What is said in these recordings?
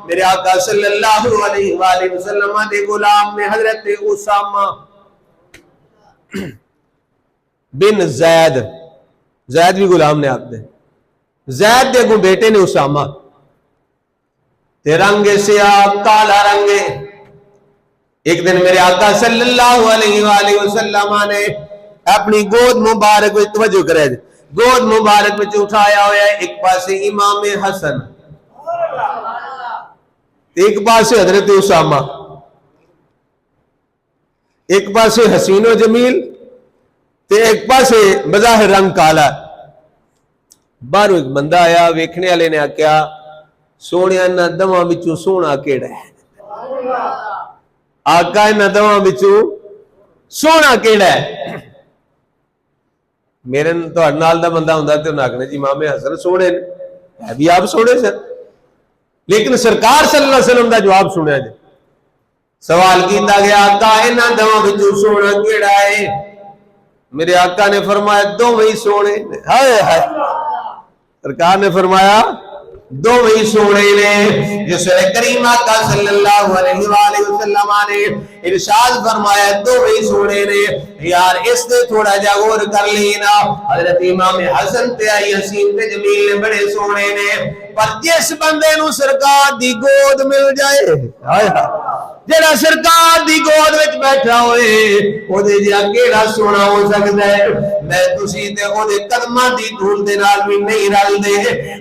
میرے آقا صلی اللہ علیہ وآلہ وسلم دے غلام نے حضرت اسامہ بن زید، زید بھی غلام نے آپ دے، زید دے کو بیٹے نے اسامہ تے رنگ سیاہ کالا رنگے. ایک دن میرے آقا صلی اللہ علیہ وآلہ وسلم نے اپنی گود مبارک میں توجہ کرے، گود مبارک میں اٹھایا ہوا ہے، ایک پاسے امام حسن، ایک پاسے حضرت اسامہ، ایک پاسے حسین و جمیل تے ایک پاسے بظاہر رنگ کالا. باہروں ایک بندہ آیا، ویکھنے والے نے آکھیا سونے انہاں دواں وچوں سونا کیڑا ہے؟ آقا انہاں دواں وچوں سونا کیڑا ہے؟ میرے تہاڈے نال دا بندہ ہوندا تے انہاں آکھنا جی امام حسن سونے نے، ہے بھی آپ سونے سن، لیکن سرکار صلی اللہ علیہ وسلم دا جواب سنیا جی. سوال کیتا گیا آقا انہاں دواں وچوں سونا کیڑا ہے؟ میرے آقا نے فرمایا دو وہی سونے. ہائے ہائے، سرکار نے فرمایا دو وہی سونے نے. جس کریم آقا صلی اللہ علیہ وآلہ وسلم نے ارشاد فرمایا دو وہی سونے نے. یار اس نے تھوڑا جا غور کر لینا، حضرت امام حسن تے حسین تے جمیل نے بڑے سونے نے، پر جس بندے نو سرکار دی گود مل جائے، ہائے ہائے، جڑا سرکار دی گود وچ بیٹھا ہوئے او دے جا کیڑا سونا ہو سکدا ہے؟ میں تسی تے او دے قدماں دی دھول دے نال بھی نہیں رل دے.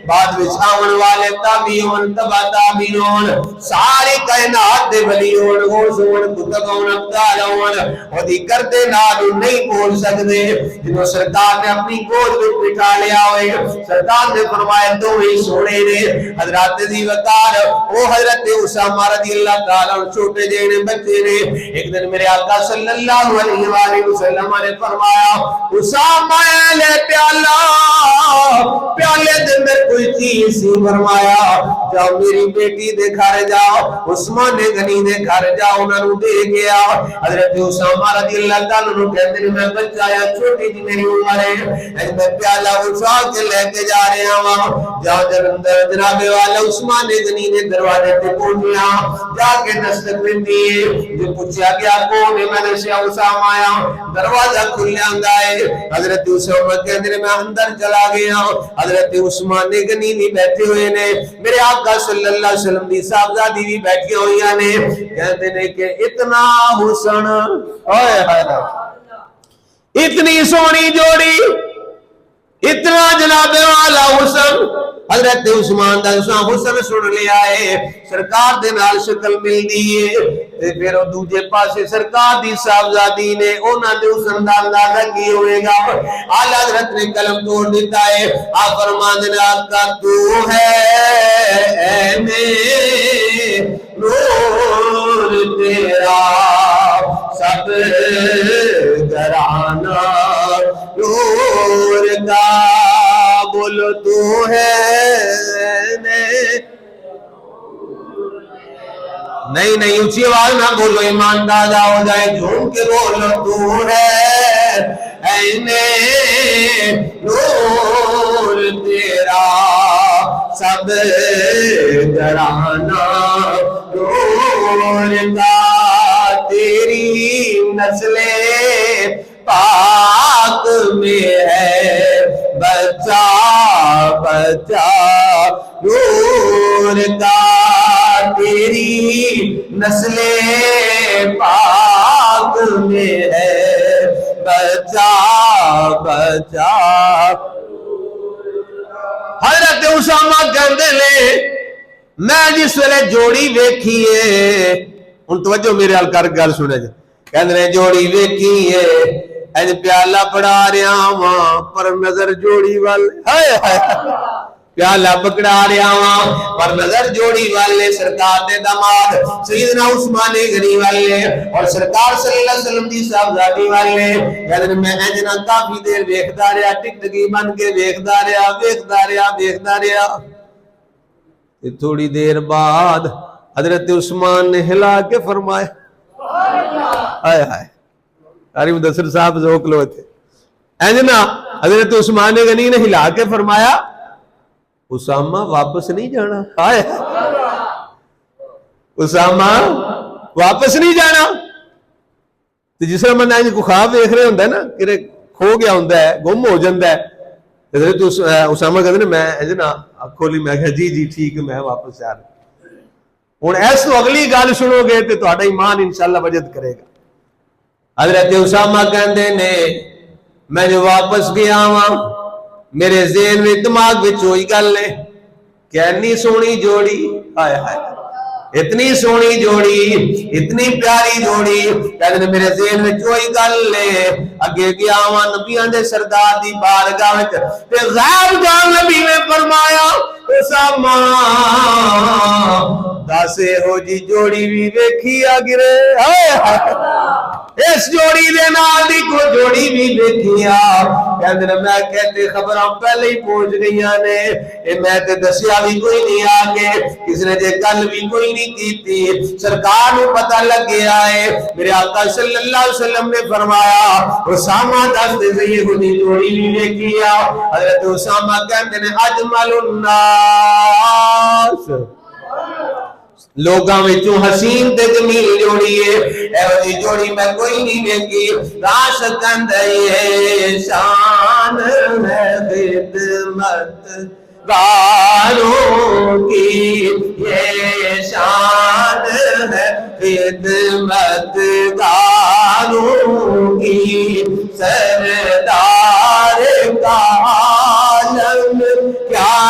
بعد وچ آون والے تابعین تبع تابعین ساری کائنات دے ولی ہون، غوث ہون، کتب ہون، ابدال ہون، او دی کردے نال نہیں بول سکدے. جنوں سرکار نے اپنی گود وچ بٹھا لیا ہوئے، سرکار نے فرمایا دو ہی سونے نے. حضرات دی وقار او حضرت اسامہ رضی اللہ تعالی عنہ چھوٹے جینے بچے نے. ایک دن میرے آقا صلی اللہ علیہ وآلہ وسلم نے فرمایا اسامہ لے پیالہ، پیالے دے اندر کوئی چیز سی. فرمایا جاؤ میری بیٹی دے گھر جاؤ، عثمان غنی دے گھر جاؤ، انہاں نوں دے گیا. حضرت اسامہ رضی اللہ تعالی عنہ کہندے میں بچہ یا چھوٹی جی میری عمر ہے، میں پیالہ اٹھا کے لے کے جا رہا ہوں. جاؤ جناب والا عثمان غنی نے دروازے تے پہنچیا، جا کے دستک دی، جو پوچھا گیا کون ہے؟ میں نے کہا اسامہ آیا. دروازہ کھلیا ہے، حضرت اسامہ کہندے میں اندر چلا گیا. حضرت عثمان غنی بھی بیٹھے ہوئے نے، میرے آقا صلی اللہ علیہ وسلم دی صاحبزادی بھی بیٹھی ہوئی نے. کہتے ہیں کہ اتنا حسن، اوئے ہائے، اتنی سونی جوڑی، اتنا جناب والا حسن. حضرت عثمان دا حسن سن لیا ہے، سرکار دے نال شکل مل دی ہے، تے پھر او دوجے پاسے سرکار دی صاحبزادی نے انہاں دے حسن دا اندازہ کی ہوئے گا. اعلی حضرت نے قلم توڑ دیتا ہے، آپ فرماندے نے آقا تو ہے اے میں نور تیرا سب گرانا نور کا، بولو تو ہے نہیں اونچی آواز نہ بولو، ایمان تازہ ہو جائے، جھوم کے بولو تو ہے اے نور تیرا سب گرانا نور کا، تیری نسل پاک میں ہے بچہ بچہ نور کا، تیری نسل پاک میں ہے بچہ بچہ. حضرت اسامہ کہندے لے میں جس ویلے جوڑی ویکھیے، ان توجہ میرے حال کر گل سنے جائے، کہندے نے جوڑی ویکھیے اج پیالہ پڑا رہا ہاں پر نظر جوڑی وال، ہائے ہائے، پیالہ پکڑا رہا ہاں پر نظر جوڑی والے سرکار دے داماد سیدنا عثمان غنی والے اور سرکار صلی اللہ علیہ وسلم دی صاحبزادی والے. کہندے میں اجنا کافی دیر ویکھدا رہیا، ٹکٹکی بن کے ویکھدا رہیا. تھوڑی دیر بعد حضرت عثمان نے ہلا کے فرمایا، ہائے ہائے، قاری مدثر صاحب ذوق لو تھے، اجنا حضرت عثمان غنی نے ہلا کے فرمایا اسامہ واپس نہیں جانا. ہائے اسامہ واپس نہیں جانا. تو جس طرح بندہ کو خواب دیکھ رہے ہوتا ہے نا کہ کھو گیا ہوتا ہے, گم ہو جاتا ہے, حضرت اسامہ کہتے ہیں میں نا کھولی, میں کہا جی جی ٹھیک ہے میں واپس جا رہا. ہوں اس تو اگلی گل سنو گے تو تہاڈا ایمان انشاءاللہ وجد کرے گا. حضرت اسامہ کہندے نے میں جو واپس گیا ہاں میرے ذہن میں دماغ وچ ہوئی گل ہے کہ اتنی سونی جوڑی, ہائے ہائے اتنی سونی جوڑی, اتنی پیاری جوڑی, کہندے میرے ذہن وچ وہی گل ہے. اگے گیا ہاں نبیاں دے سردار دی بارگاہ وچ تے غیب جان نبی نے فرمایا اسامہ دس ہو جی جوڑی بھی ویکھی آ گرے, ہائے ہائے اس جوڑی دے نال دی کو جوڑی بھی دیکھیا. کہندے نے میں کہتے خبراں پہلے ہی پہنچ گئیاں نے, اے میں تے دسیا بھی کوئی نہیں آگے, کسی نے جے گل بھی کوئی نہیں کیتی, سرکار نو پتہ لگ گیا ہے. میرے آقا صلی اللہ علیہ وسلم نے فرمایا اسامہ دس دے یہ جوڑی بھی دیکھیا. حضرت اسامہ کہندے نے اجمل الناس, لوگاں وچوں حسین تے جمیل جوڑی ہے, ایو جی جوڑی میں کوئی نہیں دیکھی. راش کندے شان ہے خدمت گاروں کی, یہ شان ہے خدمت گاروں کی, سردار کا عالم کیا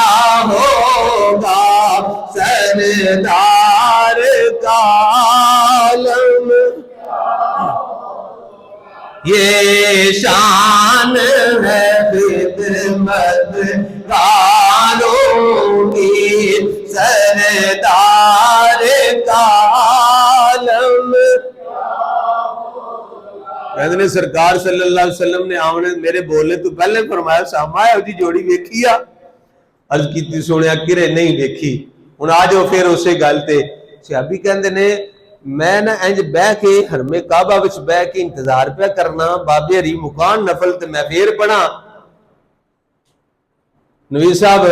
ہوگا, سردار کا عالم یہ شان ہے خدمت گاروں کی, سردار کا عالم. کہتے ہیں سرکار صلی اللہ علیہ وسلم نے آمنے میرے بولنے تو پہلے فرمایا سامہ ہے جی جوڑی ویکھی آ, عرض کیتی سونیا کرے نہیں ویکھی. ہن آ جاؤ پھر اسے گل تے صحابی کہندے نے میں نہ انج بہ کے حرم کعبہ وچ بہ کے انتظار پہ کرنا بابے ہری مکان نفل تے میں پھر پڑھاں. نبی صاحب